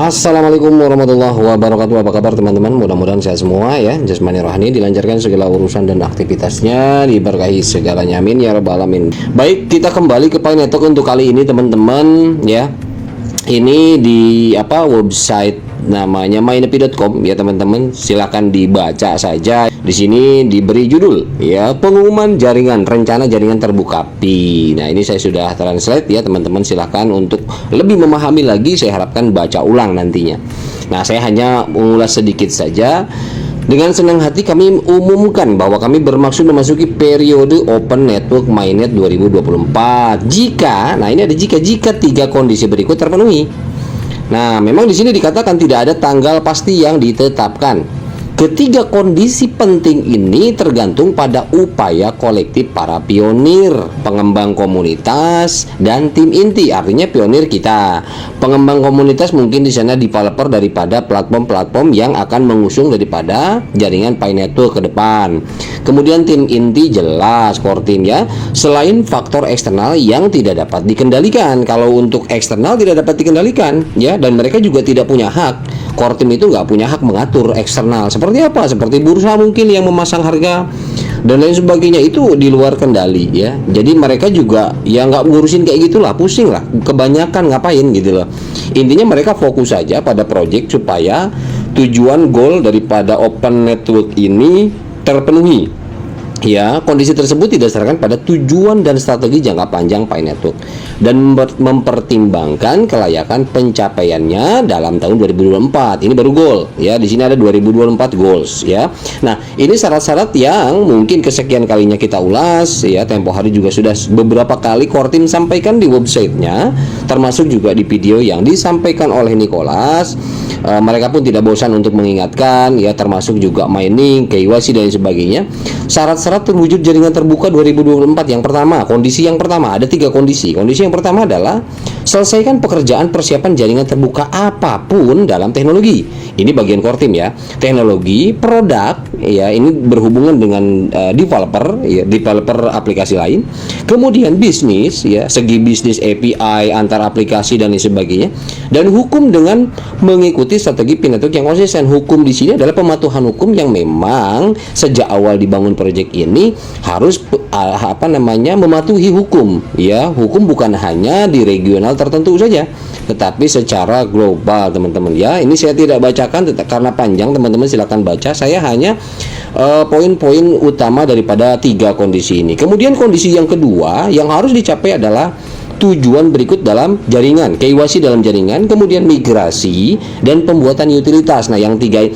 Assalamualaikum warahmatullahi wabarakatuh. Apa kabar teman-teman? Mudah-mudahan sehat semua ya. Jasmani rohani dilancarkan segala urusan dan aktivitasnya, diberkahi segalanya, amin ya rabbal alamin. Baik, kita kembali ke Pi Network untuk kali ini teman-teman ya. Ini di website namanya mynepi.com ya teman-teman. Silakan dibaca saja. Di sini diberi judul ya, pengumuman jaringan, rencana jaringan terbuka Pi. Nah, ini saya sudah translate ya teman-teman. Silakan untuk lebih memahami lagi, saya harapkan baca ulang nantinya. Nah, saya hanya mengulas sedikit saja. Dengan senang hati kami umumkan bahwa kami bermaksud memasuki periode Open Network Mainnet 2024 jika, nah ini ada jika tiga kondisi berikut terpenuhi. Nah, memang di sini dikatakan tidak ada tanggal pasti yang ditetapkan. Ketiga kondisi penting ini tergantung pada upaya kolektif para pionir, pengembang komunitas, dan tim inti, artinya pionir kita. Pengembang komunitas mungkin di sana developer daripada platform-platform yang akan mengusung daripada jaringan Pi Network ke depan. Kemudian tim inti jelas core team ya. Selain faktor eksternal yang tidak dapat dikendalikan. Kalau untuk eksternal tidak dapat dikendalikan ya, dan mereka juga tidak punya hak. Core team itu nggak punya hak mengatur eksternal. Seperti apa? Seperti bursa mungkin yang memasang harga dan lain sebagainya, itu di luar kendali ya. Jadi mereka juga ya nggak ngurusin kayak gitulah, pusing lah, kebanyakan ngapain gitu loh. Intinya mereka fokus saja pada project supaya tujuan goal daripada Open Network ini terpenuhi. Ya, kondisi tersebut didasarkan pada tujuan dan strategi jangka panjang Pi Network dan mempertimbangkan kelayakan pencapaiannya dalam tahun 2024. Ini baru goal ya. Di sini ada 2024 goals ya. Nah, ini syarat-syarat yang mungkin kesekian kalinya kita ulas ya. Tempo hari juga sudah beberapa kali core team sampaikan di websitenya, termasuk juga di video yang disampaikan oleh Nicholas. Mereka pun tidak bosan untuk mengingatkan ya, termasuk juga mining, KYC dan sebagainya. Syarat-syarat terwujud jaringan terbuka 2024. Yang pertama, kondisi yang pertama, ada 3 kondisi. Kondisi yang pertama adalah selesaikan pekerjaan persiapan jaringan terbuka apapun dalam teknologi. Ini bagian core team ya. Teknologi, produk ya, ini berhubungan dengan developer ya, developer aplikasi lain. Kemudian bisnis ya, segi bisnis API antar aplikasi dan lain sebagainya. Dan hukum dengan mengikuti strategi Pi Network yang konsisten. Hukum di sini adalah pematuhan hukum yang memang sejak awal dibangun proyek ini harus mematuhi hukum ya. Hukum bukan hanya di regional tertentu saja, tetapi secara global teman-teman ya. Ini saya tidak bacakan karena panjang, teman-teman silakan baca. Saya hanya poin-poin utama daripada 3 kondisi ini. Kemudian kondisi yang kedua yang harus dicapai adalah tujuan berikut dalam jaringan, KYC dalam jaringan, kemudian migrasi dan pembuatan utilitas. Nah, yang tiga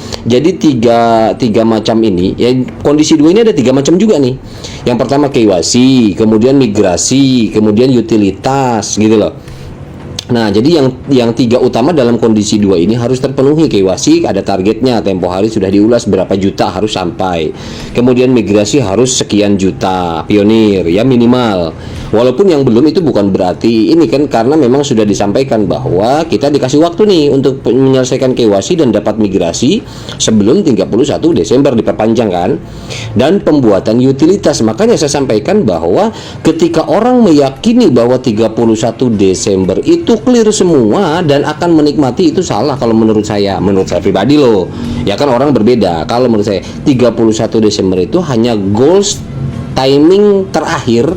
macam ini ya, kondisi 2 ini ada 3 macam juga nih. Yang pertama KYC, kemudian migrasi, kemudian utilitas gitu loh. Nah, jadi yang 3 utama dalam kondisi 2 ini harus terpenuhi. KYC ada targetnya, tempo hari sudah diulas berapa juta harus sampai. Kemudian migrasi harus sekian juta pionir ya minimal. Walaupun yang belum itu bukan berarti ini kan, karena memang sudah disampaikan bahwa kita dikasih waktu nih untuk menyelesaikan KYC dan dapat migrasi sebelum 31 Desember diperpanjang kan. Dan pembuatan utilitas, makanya saya sampaikan bahwa ketika orang meyakini bahwa 31 Desember itu clear semua dan akan menikmati, itu salah kalau menurut saya pribadi loh. Ya kan, orang berbeda. Kalau menurut saya 31 Desember itu hanya goals timing terakhir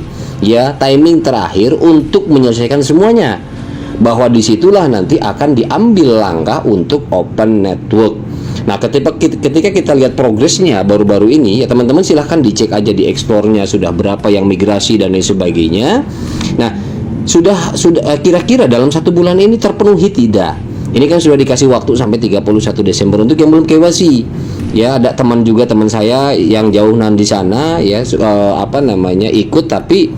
ya, timing terakhir untuk menyelesaikan semuanya, bahwa disitulah nanti akan diambil langkah untuk Open Network. Nah, ketika kita lihat progresnya baru-baru ini ya teman-teman, silahkan dicek aja di explore-nya sudah berapa yang migrasi dan lain sebagainya. Nah, sudah kira-kira dalam 1 bulan ini terpenuhi tidak? Ini kan sudah dikasih waktu sampai 31 Desember untuk yang belum KYC. Ya, ada teman saya yang jauhan di sana ya, ikut, tapi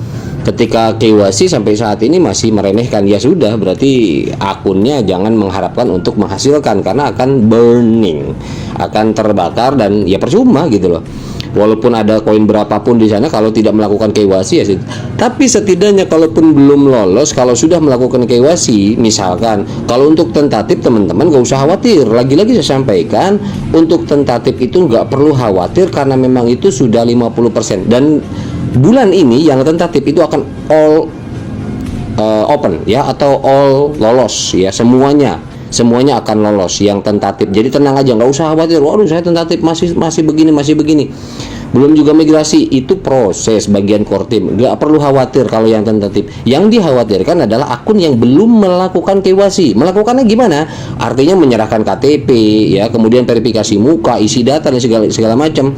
ketika KYC sampai saat ini masih meremehkan. Ya sudah, berarti akunnya jangan mengharapkan untuk menghasilkan, karena akan burning, akan terbakar dan ya percuma gitu loh. Walaupun ada koin berapapun di sana, kalau tidak melakukan KYC ya. Tapi setidaknya kalaupun belum lolos, kalau sudah melakukan KYC, misalkan kalau untuk tentatif teman-teman gak usah khawatir. Lagi-lagi saya sampaikan, untuk tentatif itu nggak perlu khawatir karena memang itu sudah 50%. Dan bulan ini yang tentatif itu akan all open ya, atau all lolos ya, semuanya semuanya akan lolos yang tentatif. Jadi tenang aja, nggak usah khawatir. Waduh, saya tentatif masih begini. Belum juga migrasi, itu proses bagian core team. Nggak perlu khawatir kalau yang tentatif. Yang dikhawatirkan adalah akun yang belum melakukan KYC. Melakukannya gimana? Artinya menyerahkan KTP, ya, kemudian verifikasi muka, isi data dan segala macam.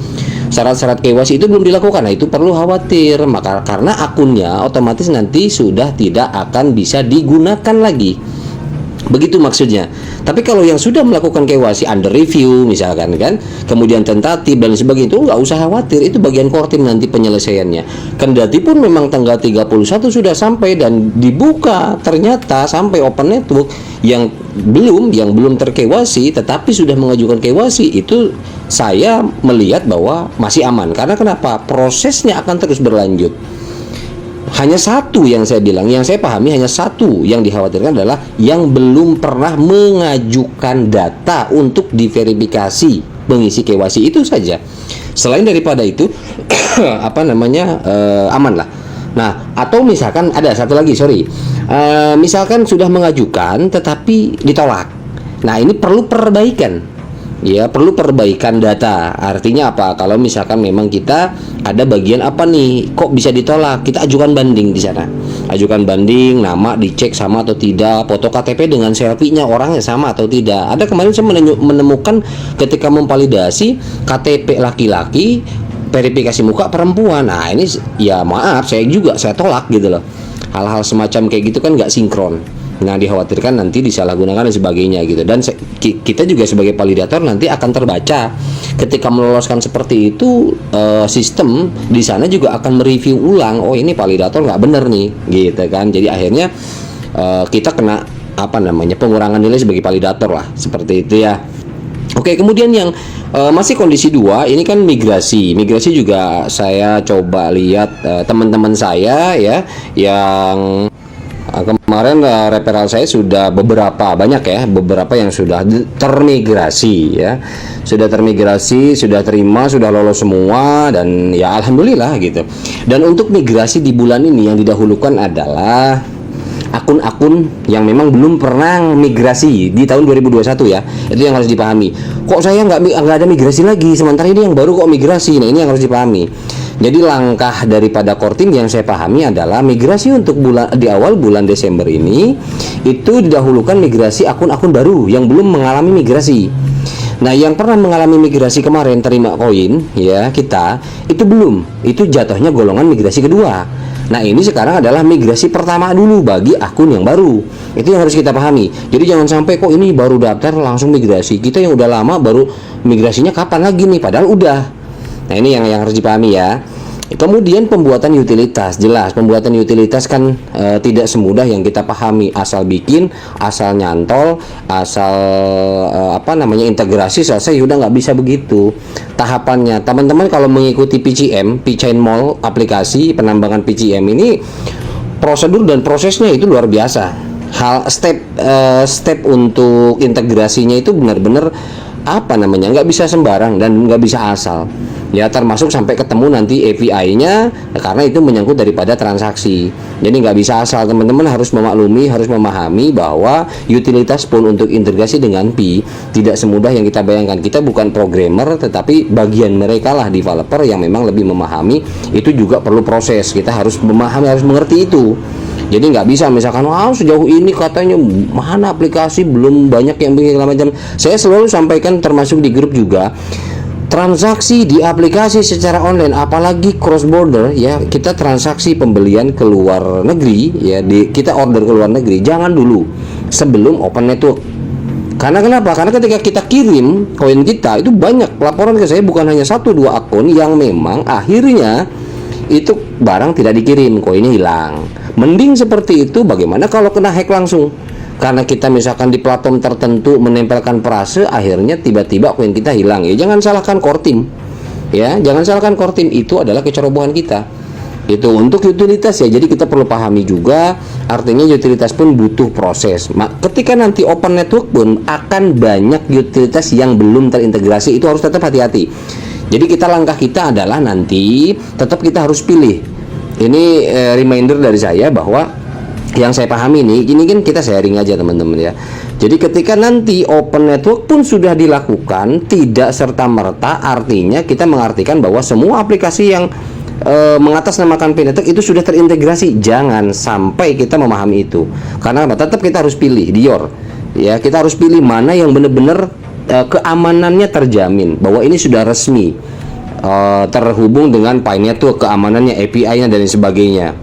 Syarat-syarat KYC itu belum dilakukan. Nah, itu perlu khawatir. Maka karena akunnya otomatis nanti sudah tidak akan bisa digunakan lagi. Begitu maksudnya. Tapi kalau yang sudah melakukan KYC under review misalkan kan, kemudian tentatif dan sebagainya, itu nggak usah khawatir, itu bagian core team nanti penyelesaiannya. Kendati pun memang tanggal 31 sudah sampai dan dibuka, ternyata sampai open network yang belum ter-KYC tetapi sudah mengajukan KYC, itu saya melihat bahwa masih aman. Karena kenapa? Prosesnya akan terus berlanjut. Hanya satu yang saya bilang, yang saya pahami hanya satu yang dikhawatirkan adalah yang belum pernah mengajukan data untuk diverifikasi mengisi KYC, itu saja. Selain daripada itu aman lah. Nah, atau misalkan ada satu lagi, misalkan sudah mengajukan tetapi ditolak. Nah, ini perlu perbaikan. Ya, perlu perbaikan data. Artinya apa? Kalau misalkan memang kita ada bagian apa nih, kok bisa ditolak? Kita ajukan banding di sana. Ajukan banding, nama dicek sama atau tidak, foto KTP dengan selfie-nya orangnya sama atau tidak. Ada kemarin saya menemukan ketika memvalidasi KTP laki-laki, verifikasi muka perempuan. Nah, ini ya maaf, saya tolak gitu loh. Hal-hal semacam kayak gitu kan nggak sinkron. Nah, dikhawatirkan nanti disalahgunakan dan sebagainya gitu. Dan kita juga sebagai validator nanti akan terbaca ketika meloloskan seperti itu, sistem di sana juga akan mereview ulang. Oh, ini validator nggak bener nih, gitu kan. Jadi akhirnya kita kena pengurangan nilai sebagai validator lah, seperti itu ya. Oke, kemudian yang masih kondisi 2 ini kan migrasi. Migrasi juga saya coba lihat teman-teman saya ya yang kemarin referral saya sudah beberapa yang sudah termigrasi ya. Sudah termigrasi, sudah terima, sudah lolos semua dan ya alhamdulillah gitu. Dan untuk migrasi di bulan ini yang didahulukan adalah akun-akun yang memang belum pernah migrasi di tahun 2021 ya. Itu yang harus dipahami. Kok saya nggak ada migrasi lagi, sementara ini yang baru kok migrasi. Nah, ini yang harus dipahami. Jadi langkah daripada core team yang saya pahami adalah migrasi untuk di awal bulan Desember ini itu didahulukan migrasi akun-akun baru yang belum mengalami migrasi. Nah, yang pernah mengalami migrasi kemarin terima koin ya kita itu belum, itu jatuhnya golongan migrasi kedua. Nah, ini sekarang adalah migrasi pertama dulu bagi akun yang baru. Itu yang harus kita pahami. Jadi jangan sampai kok ini baru daftar langsung migrasi. Kita yang udah lama baru migrasinya kapan lagi nih, padahal udah. Nah, ini yang harus dipahami ya. Kemudian pembuatan utilitas, jelas pembuatan utilitas kan tidak semudah yang kita pahami. Asal bikin, asal nyantol, asal integrasi selesai, udah nggak bisa begitu tahapannya. Teman-teman kalau mengikuti PCM, P-Chain Mall aplikasi penambangan PCM ini, prosedur dan prosesnya itu luar biasa. Step untuk integrasinya itu benar-benar nggak bisa sembarang dan nggak bisa asal ya, termasuk sampai ketemu nanti API-nya karena itu menyangkut daripada transaksi. Jadi nggak bisa asal, teman-teman harus memaklumi, harus memahami bahwa utilitas pun untuk integrasi dengan Pi tidak semudah yang kita bayangkan. Kita bukan programmer, tetapi bagian mereka lah developer yang memang lebih memahami. Itu juga perlu proses, kita harus memahami, harus mengerti itu. Jadi nggak bisa misalkan sejauh ini katanya mana aplikasi belum banyak yang begini macam. Saya selalu sampaikan termasuk di grup juga, transaksi di aplikasi secara online apalagi cross border ya, kita transaksi pembelian ke luar negeri ya, kita order ke luar negeri jangan dulu sebelum open network. Karena kenapa? Karena ketika kita kirim koin kita itu banyak laporan ke saya, bukan hanya 1-2 akun yang memang akhirnya itu barang tidak dikirim, koinnya hilang. Mending seperti itu, bagaimana kalau kena hack langsung? Karena kita misalkan di platform tertentu menempelkan frase, akhirnya tiba-tiba koin kita hilang. Ya jangan salahkan core team. Ya, jangan salahkan core team, itu adalah kecerobohan kita. Itu untuk utilitas ya. Jadi kita perlu pahami juga, artinya utilitas pun butuh proses. Ketika nanti open network pun akan banyak utilitas yang belum terintegrasi, itu harus tetap hati-hati. Jadi langkah kita adalah nanti tetap kita harus pilih. Ini reminder dari saya bahwa yang saya pahami nih, ini kan kita sharing aja teman-teman ya. Jadi ketika nanti open network pun sudah dilakukan, tidak serta-merta artinya kita mengartikan bahwa semua aplikasi yang mengatasnamakan Pi Network itu sudah terintegrasi. Jangan sampai kita memahami itu. Karena tetap kita harus pilih Dior. Ya, kita harus pilih mana yang benar-benar keamanannya terjamin, bahwa ini sudah resmi terhubung dengan Pi Network, keamanannya, API-nya dan sebagainya.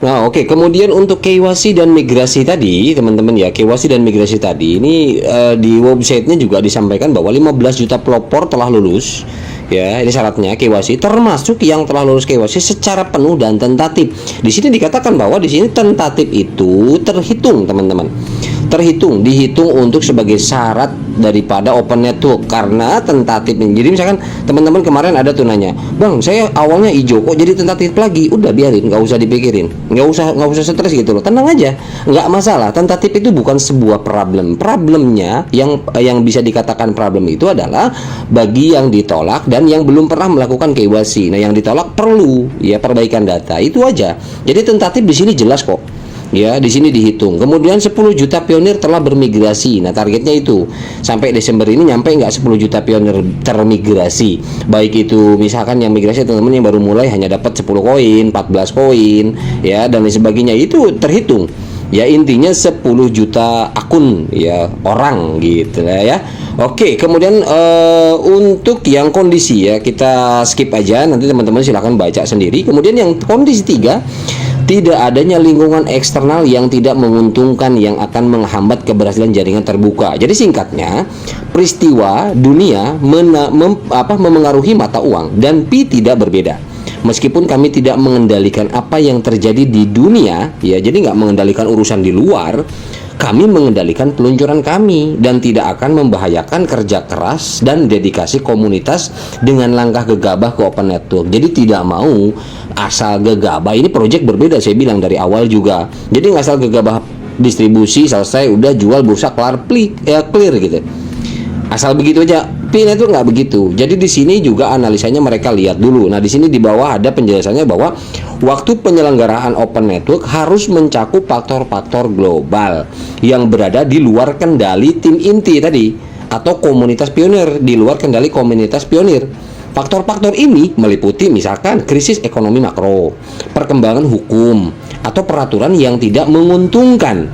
Nah, oke. Kemudian untuk KYC dan migrasi tadi, teman-teman ya, KYC dan migrasi tadi ini di websitenya juga disampaikan bahwa 15 juta pelopor telah lulus. Ya, ini syaratnya KYC, termasuk yang telah lulus KYC secara penuh dan tentatif. Di sini dikatakan bahwa di sini tentatif itu terhitung, teman-teman. Dihitung untuk sebagai syarat daripada open network, karena tentatif ini. Jadi misalkan teman-teman kemarin ada tuh nanya, "Bang, saya awalnya hijau kok jadi tentatif lagi?" Udah biarin, nggak usah dipikirin, nggak usah stres gitu loh, tenang aja, nggak masalah. Tentatif itu bukan sebuah problemnya yang bisa dikatakan problem itu adalah bagi yang ditolak dan yang belum pernah melakukan KYC. Nah, yang ditolak perlu ya perbaikan data, itu aja. Jadi tentatif di sini jelas kok. Ya, di sini dihitung. Kemudian 10 juta pionir telah bermigrasi. Nah, targetnya itu sampai Desember ini nyampe nggak 10 juta pionir termigrasi. Baik itu misalkan yang migrasi teman-teman yang baru mulai hanya dapat 10 koin, 14 koin, ya dan lain sebagainya, itu terhitung. Ya, intinya 10 juta akun ya orang gitu ya. Oke, kemudian untuk yang kondisi ya kita skip aja, nanti teman-teman silahkan baca sendiri. Kemudian yang kondisi 3, tidak adanya lingkungan eksternal yang tidak menguntungkan yang akan menghambat keberhasilan jaringan terbuka. Jadi singkatnya, peristiwa dunia memengaruhi mata uang dan Pi tidak berbeda. Meskipun kami tidak mengendalikan apa yang terjadi di dunia, ya, jadi nggak mengendalikan urusan di luar, kami mengendalikan peluncuran kami dan tidak akan membahayakan kerja keras dan dedikasi komunitas dengan langkah gegabah ke open network. Jadi tidak mau asal gegabah. Ini project berbeda, saya bilang dari awal juga. Jadi nggak asal gegabah distribusi selesai udah jual bursa kelar clear gitu. Asal begitu aja. Pi Network nggak begitu. Jadi di sini juga analisanya mereka lihat dulu. Nah, di sini di bawah ada penjelasannya bahwa waktu penyelenggaraan open network harus mencakup faktor-faktor global yang berada di luar kendali tim inti tadi atau komunitas pionir, di luar kendali komunitas pionir. Faktor-faktor ini meliputi misalkan krisis ekonomi makro, perkembangan hukum atau peraturan yang tidak menguntungkan,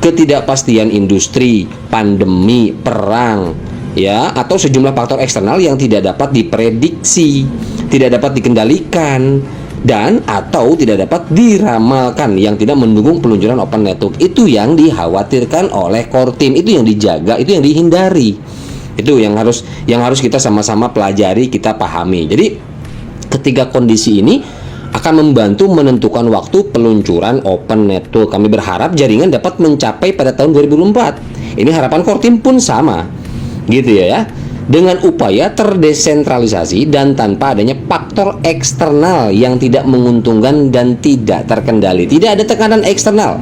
ketidakpastian industri, pandemi, perang, ya, atau sejumlah faktor eksternal yang tidak dapat diprediksi, tidak dapat dikendalikan, dan atau tidak dapat diramalkan yang tidak mendukung peluncuran open network. Itu yang dikhawatirkan oleh core team, itu yang dijaga, itu yang dihindari. Itu yang harus kita sama-sama pelajari, kita pahami. Jadi ketiga kondisi ini akan membantu menentukan waktu peluncuran open network. Kami berharap jaringan dapat mencapai pada tahun 2024. Ini harapan core team pun sama. Gitu ya, dengan upaya terdesentralisasi dan tanpa adanya faktor eksternal yang tidak menguntungkan dan tidak terkendali. Tidak ada tekanan eksternal,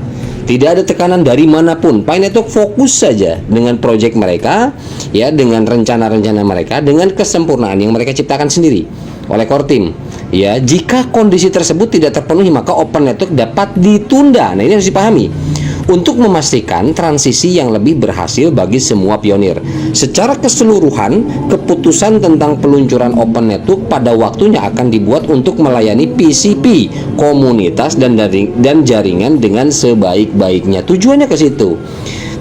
tidak ada tekanan dari manapun. Pi Network fokus saja dengan proyek mereka, ya, dengan rencana-rencana mereka, dengan kesempurnaan yang mereka ciptakan sendiri oleh core team. Ya, jika kondisi tersebut tidak terpenuhi, maka open network dapat ditunda. Nah, ini harus dipahami. Untuk memastikan transisi yang lebih berhasil bagi semua pionir. Secara keseluruhan, keputusan tentang peluncuran open network pada waktunya akan dibuat untuk melayani PCP, komunitas dan jaringan dengan sebaik-baiknya. Tujuannya ke situ.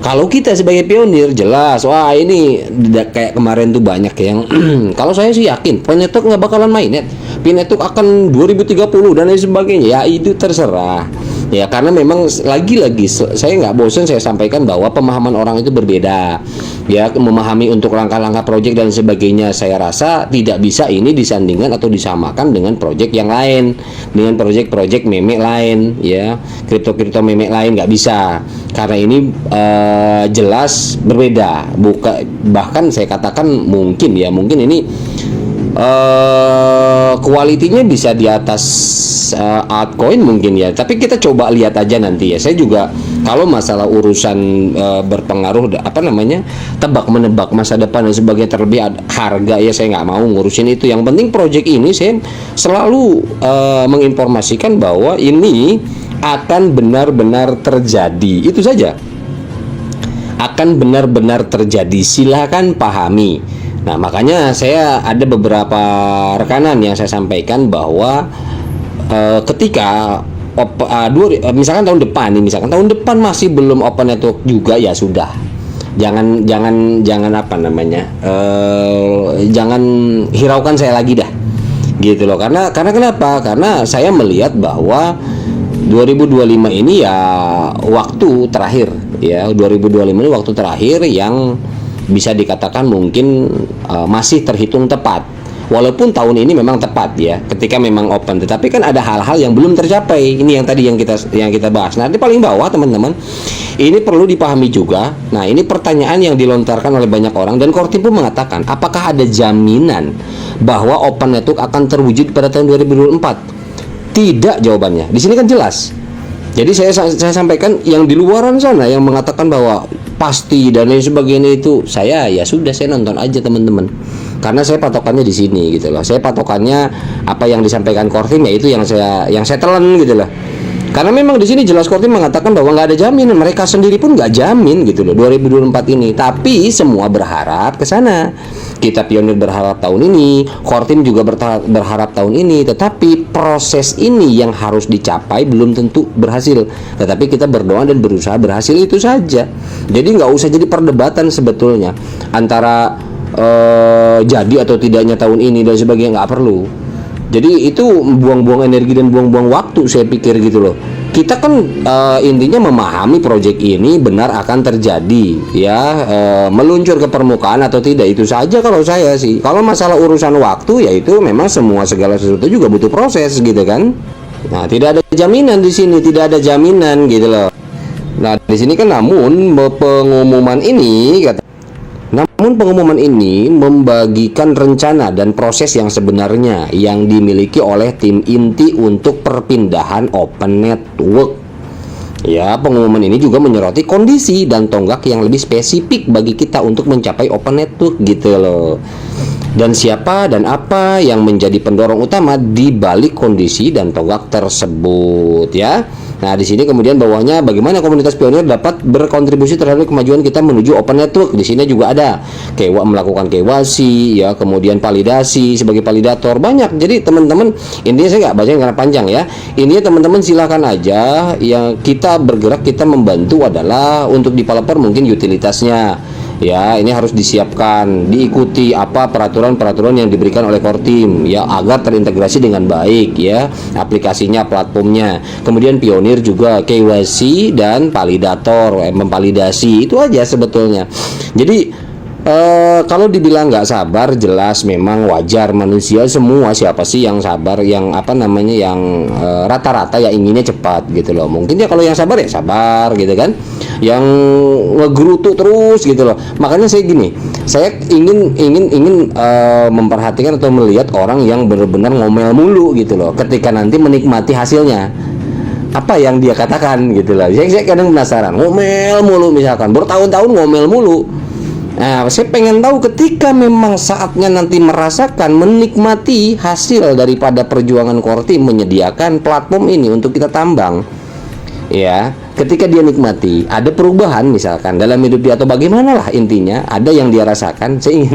Kalau kita sebagai pionir jelas, wah ini kayak kemarin tuh banyak yang kalau saya sih yakin Pi Network nggak bakalan mainnet. Pi Network akan 2030 dan lain sebagainya. Ya itu terserah. Ya, karena memang lagi-lagi saya nggak bosan saya sampaikan bahwa pemahaman orang itu berbeda. Ya, memahami untuk langkah-langkah proyek dan sebagainya, saya rasa tidak bisa ini disandingkan atau disamakan dengan proyek yang lain, dengan proyek-proyek meme lain, ya, kripto meme lain, nggak bisa. Karena ini jelas berbeda. Bahkan saya katakan mungkin ini kualitinya bisa di atas altcoin mungkin ya, tapi kita coba lihat aja nanti ya. Saya juga kalau masalah urusan berpengaruh tebak menebak masa depan dan sebagainya, terlebih harga ya, saya nggak mau ngurusin itu. Yang penting project ini saya selalu menginformasikan bahwa ini akan benar-benar terjadi. Itu saja. Akan benar-benar terjadi. Silakan pahami. Nah, makanya saya ada beberapa rekanan yang saya sampaikan bahwa ketika misalkan tahun depan nih, misalkan tahun depan masih belum open network juga, ya sudah. Jangan apa namanya? Jangan hiraukan saya lagi dah. Gitu loh. Karena kenapa? Karena saya melihat bahwa 2025 ini ya waktu terakhir ya, 2025 ini waktu terakhir yang bisa dikatakan mungkin masih terhitung tepat. Walaupun tahun ini memang tepat ya, ketika memang open, tetapi kan ada hal-hal yang belum tercapai. Ini yang tadi yang kita bahas. Nah, di paling bawah teman-teman, ini perlu dipahami juga. Nah, ini pertanyaan yang dilontarkan oleh banyak orang dan Kortim pun mengatakan, apakah ada jaminan bahwa open network akan terwujud pada tahun 2024? Tidak jawabannya. Di sini kan jelas. Jadi saya sampaikan yang di luaran sana yang mengatakan bahwa pasti dan lain sebagainya, itu saya ya sudah, saya nonton aja teman-teman. Karena saya patokannya di sini gitu loh. Saya patokannya apa yang disampaikan Kortim, ya itu yang saya telan gitu loh. Karena memang di sini jelas Kortim mengatakan bahwa nggak ada jaminan, mereka sendiri pun nggak jamin gitu loh 2024 ini. Tapi semua berharap ke sana. Kita Pionir berharap tahun ini, Kortim juga berharap tahun ini. Tetapi proses ini yang harus dicapai belum tentu berhasil. Tetapi kita berdoa dan berusaha berhasil, itu saja. Jadi nggak usah jadi perdebatan sebetulnya antara jadi atau tidaknya tahun ini dan sebagainya, nggak perlu. Jadi itu buang-buang energi dan buang-buang waktu, saya pikir gitu loh. Kita kan intinya memahami proyek ini benar akan terjadi ya, meluncur ke permukaan atau tidak, itu saja kalau saya sih. Kalau masalah urusan waktu, ya itu memang segala sesuatu juga butuh proses gitu kan. Nah, tidak ada jaminan di sini, tidak ada jaminan gitu loh. Nah, di sini kan namun pengumuman ini membagikan rencana dan proses yang sebenarnya yang dimiliki oleh tim inti untuk perpindahan open network. Ya, pengumuman ini juga menyoroti kondisi dan tonggak yang lebih spesifik bagi kita untuk mencapai open network gitu loh. Dan siapa dan apa yang menjadi pendorong utama di balik kondisi dan tonggak tersebut ya. Nah, di sini kemudian bawahnya bagaimana komunitas pionir dapat berkontribusi terhadap kemajuan kita menuju open network. Di sini juga ada melakukan KYC ya, kemudian validasi sebagai validator, banyak. Jadi teman-teman, intinya saya nggak baca karena panjang ya. Intinya teman-teman silakan aja, yang kita bergerak, kita membantu adalah untuk developer mungkin utilitasnya. Ya, ini harus disiapkan, diikuti apa peraturan-peraturan yang diberikan oleh Kortim ya, agar terintegrasi dengan baik ya, aplikasinya, platformnya. Kemudian pionir juga KYC dan validator, memvalidasi, itu aja sebetulnya. Jadi kalau dibilang nggak sabar, jelas memang wajar, manusia semua, siapa sih yang sabar, yang yang rata-rata ya inginnya cepat gitu loh. Mungkin ya kalau yang sabar ya sabar gitu kan, yang ngegerutu terus gitu loh. Makanya saya ingin memperhatikan atau melihat orang yang benar-benar ngomel mulu gitu loh, ketika nanti menikmati hasilnya apa yang dia katakan gitu loh. Saya kadang penasaran, ngomel mulu misalkan bertahun-tahun ngomel mulu. Nah, saya pengen tahu ketika memang saatnya nanti merasakan, menikmati hasil daripada perjuangan Kortim menyediakan platform ini untuk kita tambang. Ya, ketika dia nikmati, ada perubahan misalkan dalam hidup dia atau bagaimana lah, intinya ada yang dia rasakan. Saya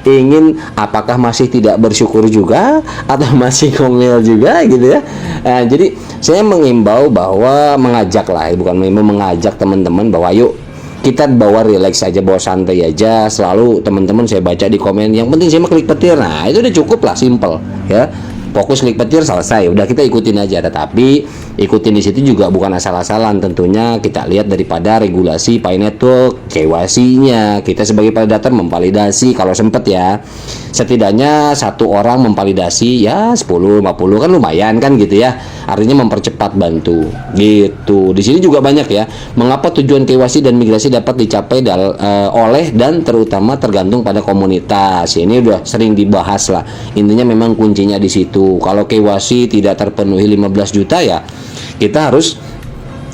ingin apakah masih tidak bersyukur juga atau masih ngomel juga gitu ya. Nah, jadi saya mengimbau bahwa mengajak teman-teman bahwa yuk kita bawa relax aja, bawa santai aja. Selalu teman-teman saya baca di komen, yang penting saya klik petir. Nah, itu udah cukup lah, simple ya. Fokus klik petir, selesai. Udah, kita ikutin aja. Tetapi ikutin di situ juga bukan asal-asalan. Tentunya kita lihat daripada regulasi Pi Network, KYC-nya. Kita sebagai validator memvalidasi kalau sempet ya. Setidaknya satu orang memvalidasi ya 10, 50 kan lumayan kan gitu ya. Artinya mempercepat, bantu gitu. Di sini juga banyak ya. Mengapa tujuan KYC dan migrasi dapat dicapai oleh dan terutama tergantung pada komunitas. Ini udah sering dibahas lah. Intinya memang kuncinya di situ. Kalau KYC tidak terpenuhi 15 juta ya kita harus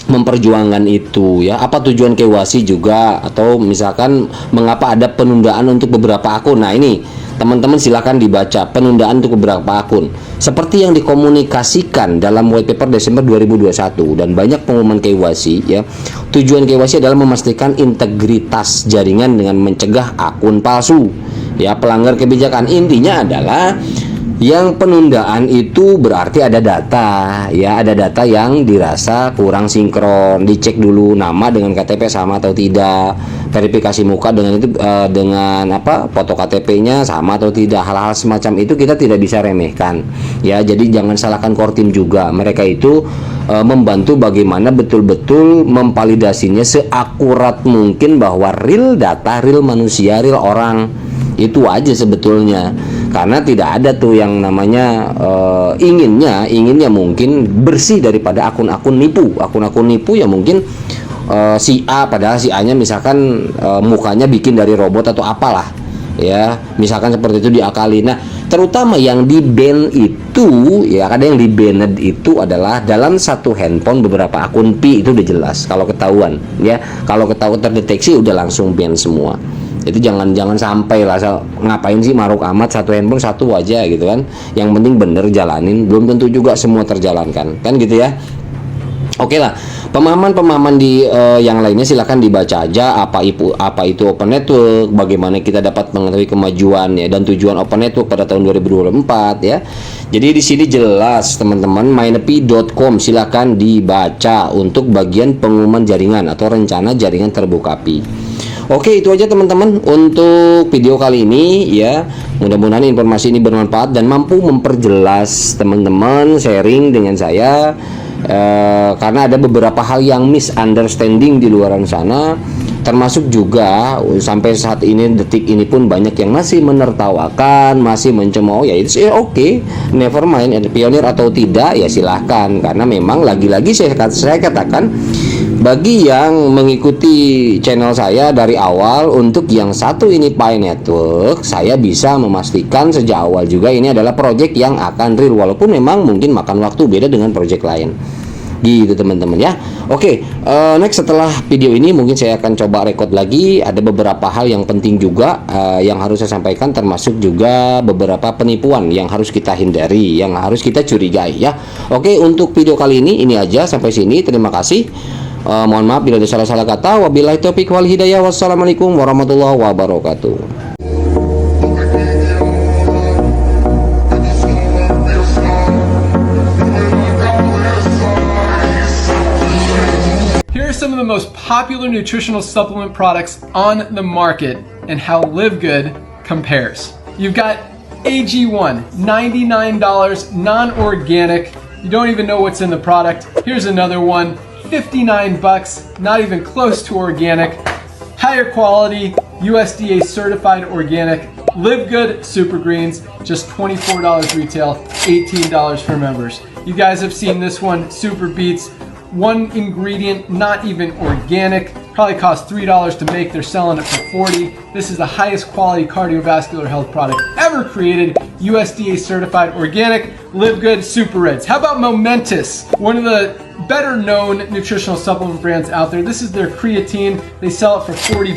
memperjuangkan itu ya. Apa tujuan KYC juga, atau misalkan mengapa ada penundaan untuk beberapa akun. Nah, ini teman-teman silakan dibaca penundaan untuk beberapa akun seperti yang dikomunikasikan dalam white paper Desember 2021 dan banyak pengumuman KYC ya. Tujuan KYC adalah memastikan integritas jaringan dengan mencegah akun palsu ya, pelanggar kebijakan. Intinya adalah yang penundaan itu berarti ada data ya, ada data yang dirasa kurang sinkron, dicek dulu nama dengan KTP sama atau tidak, verifikasi muka dengan itu dengan apa foto KTP-nya sama atau tidak. Hal-hal semacam itu kita tidak bisa remehkan ya. Jadi jangan salahkan Kortim juga, mereka itu membantu bagaimana betul-betul memvalidasinya seakurat mungkin bahwa real data, real manusia, real orang. Itu aja sebetulnya, karena tidak ada tuh yang namanya inginnya mungkin bersih daripada akun-akun nipu. Akun-akun nipu ya mungkin si A, padahal si A-nya misalkan mukanya bikin dari robot atau apalah ya, misalkan seperti itu diakali. Nah, terutama yang di ban itu ya, ada yang di banned itu adalah dalam satu handphone beberapa akun Pi, itu udah jelas kalau ketahuan ya, kalau ketahuan terdeteksi udah langsung ban semua. Itu jangan sampai lah, ngapain sih maruk amat satu handphone satu aja gitu kan. Yang penting bener jalanin, belum tentu juga semua terjalankan kan gitu ya. Oke lah, pemahaman di yang lainnya silahkan dibaca aja, apa itu Open Network, bagaimana kita dapat mengetahui kemajuan ya dan tujuan Open Network pada tahun 2024 ya. Jadi di sini jelas teman-teman, mynepi.com silahkan dibaca untuk bagian pengumuman jaringan atau rencana jaringan terbuka API. Oke, itu aja teman-teman untuk video kali ini ya. Mudah-mudahan informasi ini bermanfaat dan mampu memperjelas teman-teman sharing dengan saya, karena ada beberapa hal yang misunderstanding di luar sana, termasuk juga sampai saat ini, detik ini pun banyak yang masih menertawakan, masih mencemooh. Ya itu oke, never mind, pionir atau tidak ya silahkan, karena memang lagi-lagi saya katakan, bagi yang mengikuti channel saya dari awal, untuk yang satu ini Pi Network, saya bisa memastikan sejak awal juga ini adalah project yang akan real, walaupun memang mungkin makan waktu beda dengan project lain gitu teman-teman ya. Oke, next setelah video ini mungkin saya akan coba record lagi. Ada beberapa hal yang penting juga yang harus saya sampaikan, termasuk juga beberapa penipuan yang harus kita hindari, yang harus kita curigai ya. Oke, untuk video kali ini aja sampai sini. Terima kasih. Mohon maaf bila ada salah-salah kata. Wabillahi taufiq wal hidayah. Wassalamualaikum warahmatullahi wabarakatuh. Here are some of the most popular nutritional supplement products on the market and how Live Good compares. You've got AG1, $99, non-organic. You don't even know what's in the product. Here's another one, $59, not even close to organic. Higher quality, USDA certified organic. Live Good Super Greens, just $24 retail, $18 for members. You guys have seen this one, Super Beets. One ingredient, not even organic, probably cost $3 to make. They're selling it for $40. This is the highest quality cardiovascular health product ever created, USDA certified organic. Live Good Super Reds. How about Momentous, one of the better known nutritional supplement brands out there? This is their creatine. They sell it for $40.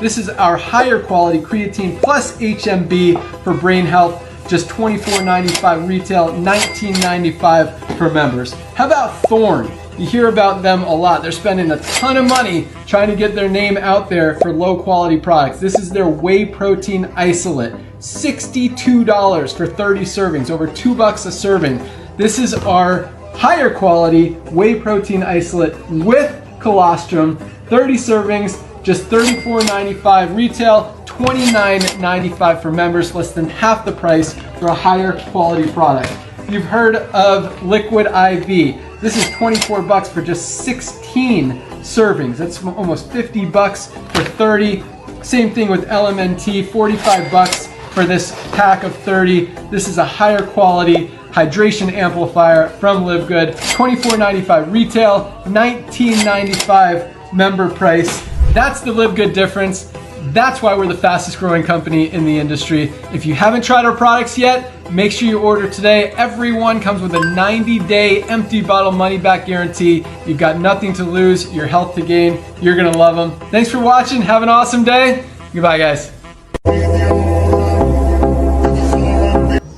This is our higher quality creatine plus HMB for brain health. Just $24.95 retail, $19.95 for members. How about Thorne? You hear about them a lot. They're spending a ton of money trying to get their name out there for low quality products. This is their whey protein isolate, $62 for 30 servings, over $2 a serving. This is our higher quality whey protein isolate with colostrum, 30 servings, just $34.95 retail, $29.95 for members, less than half the price for a higher quality product. You've heard of Liquid IV. This is $24 for just 16 servings. That's almost $50 for 30. Same thing with LMNT, $45 for this pack of 30. This is a higher quality hydration amplifier from Live Good. $24.95 retail, $19.95 member price. That's the Live Good difference. That's why we're the fastest growing company in the industry. If you haven't tried our products yet, make sure you order today. Every one comes with a 90-day empty bottle money back guarantee. You've got nothing to lose, your health to gain. You're gonna love them. Thanks for watching. Have an awesome day. Goodbye, guys.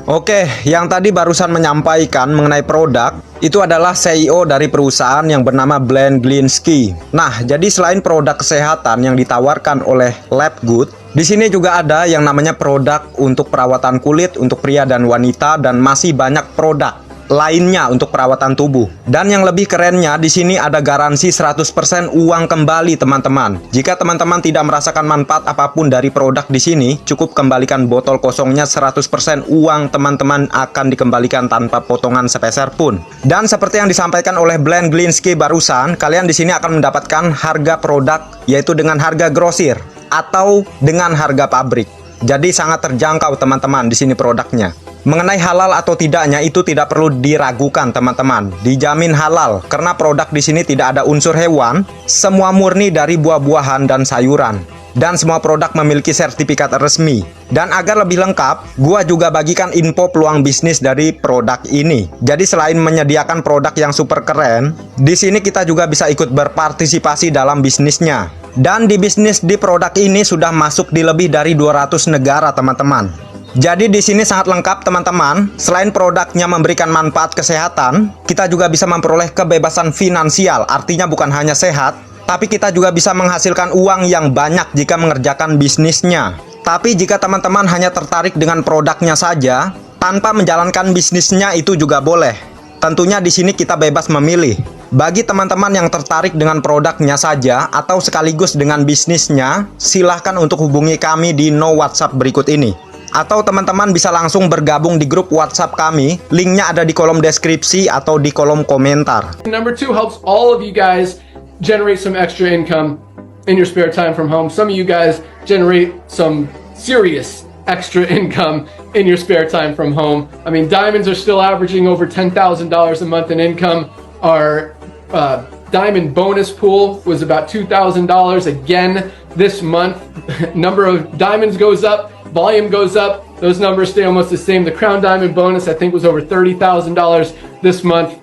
Oke, yang tadi barusan menyampaikan mengenai produk itu adalah CEO dari perusahaan yang bernama Glenn Glinsky. Nah, jadi selain produk kesehatan yang ditawarkan oleh Labgood, di sini juga ada yang namanya produk untuk perawatan kulit untuk pria dan wanita dan masih banyak produk lainnya untuk perawatan tubuh. Dan yang lebih kerennya di sini ada garansi 100% uang kembali, teman-teman. Jika teman-teman tidak merasakan manfaat apapun dari produk di sini, cukup kembalikan botol kosongnya, 100% uang teman-teman akan dikembalikan tanpa potongan sepeser pun. Dan seperti yang disampaikan oleh Glenn Glinsky barusan, kalian di sini akan mendapatkan harga produk yaitu dengan harga grosir atau dengan harga pabrik. Jadi sangat terjangkau, teman-teman, di sini produknya. Mengenai halal atau tidaknya itu tidak perlu diragukan, teman-teman. Dijamin halal karena produk di sini tidak ada unsur hewan, semua murni dari buah-buahan dan sayuran. Dan semua produk memiliki sertifikat resmi. Dan agar lebih lengkap, gua juga bagikan info peluang bisnis dari produk ini. Jadi selain menyediakan produk yang super keren, di sini kita juga bisa ikut berpartisipasi dalam bisnisnya. Dan di bisnis di produk ini sudah masuk di lebih dari 200 negara, teman-teman. Jadi di sini sangat lengkap, teman-teman. Selain produknya memberikan manfaat kesehatan, kita juga bisa memperoleh kebebasan finansial. Artinya bukan hanya sehat, tapi kita juga bisa menghasilkan uang yang banyak jika mengerjakan bisnisnya. Tapi jika teman-teman hanya tertarik dengan produknya saja, tanpa menjalankan bisnisnya itu juga boleh. Tentunya di sini kita bebas memilih. Bagi teman-teman yang tertarik dengan produknya saja atau sekaligus dengan bisnisnya, silahkan untuk hubungi kami di no WhatsApp berikut ini. Atau teman-teman bisa langsung bergabung di grup WhatsApp kami. Linknya ada di kolom deskripsi atau di kolom komentar. Number 2 helps all of you guys generate some extra income in your spare time from home. Some of you guys generate some serious extra income in your spare time from home. I mean, diamonds are still averaging over $10,000 a month in income. Our diamond bonus pool was about $2,000 again this month. Number of diamonds goes up, volume goes up, those numbers stay almost the same. The crown diamond bonus I think was over $30,000 this month.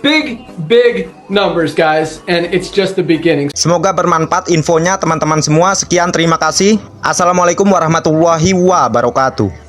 Big numbers, guys, and it's just the beginning. Semoga bermanfaat infonya, teman-teman semua. Sekian, terima kasih. Assalamualaikum warahmatullahi wabarakatuh.